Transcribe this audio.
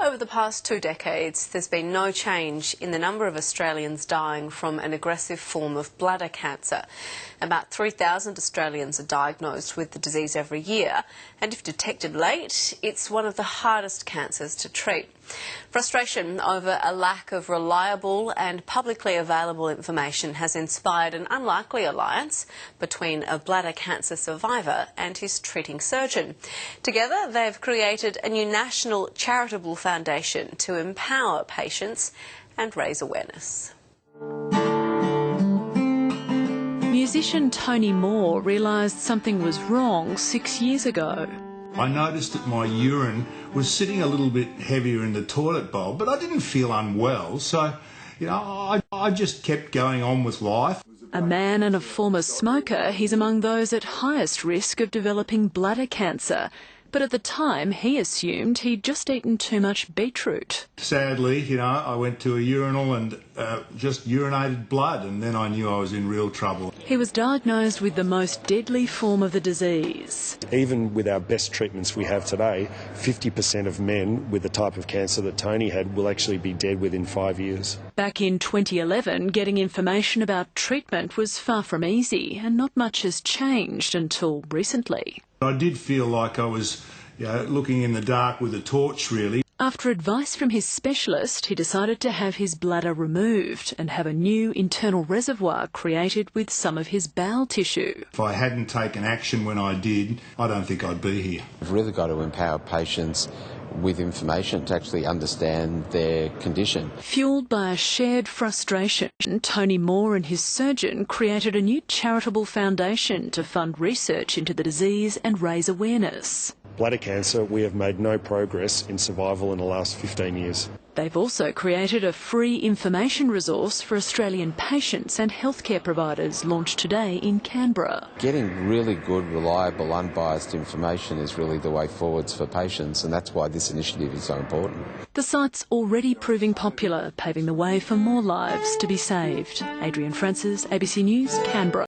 Over the past 2 decades, there's been no change in the number of Australians dying from an aggressive form of bladder cancer. About 3,000 Australians are diagnosed with the disease every year, and if detected late, it's one of the hardest cancers to treat. Frustration over a lack of reliable and publicly available information has inspired an unlikely alliance between a bladder cancer survivor and his treating surgeon. Together, they've created a new national charitable foundation to empower patients and raise awareness. Musician Tony Moore realised something was wrong 6 years ago. I noticed that my urine was sitting a little bit heavier in the toilet bowl, but I didn't feel unwell, so, I just kept going on with life. A man and a former smoker, he's among those at highest risk of developing bladder cancer. But at the time, he assumed he'd just eaten too much beetroot. Sadly, I went to a urinal and just urinated blood, and then I knew I was in real trouble. He was diagnosed with the most deadly form of the disease. Even with our best treatments we have today, 50% of men with the type of cancer that Tony had will actually be dead within 5 years. Back in 2011, getting information about treatment was far from easy, and not much has changed until recently. I did feel like I was looking in the dark with a torch, really. After advice from his specialist, he decided to have his bladder removed and have a new internal reservoir created with some of his bowel tissue. If I hadn't taken action when I did, I don't think I'd be here. We've really got to empower patients with information to actually understand their condition. Fuelled by a shared frustration, Tony Moore and his surgeon created a new charitable foundation to fund research into the disease and raise awareness. Bladder cancer, we have made no progress in survival in the last 15 years. They've also created a free information resource for Australian patients and healthcare providers, launched today in Canberra. Getting really good, reliable, unbiased information is really the way forwards for patients, and that's why this initiative is so important. The site's already proving popular, paving the way for more lives to be saved. Adrian Francis, ABC News, Canberra.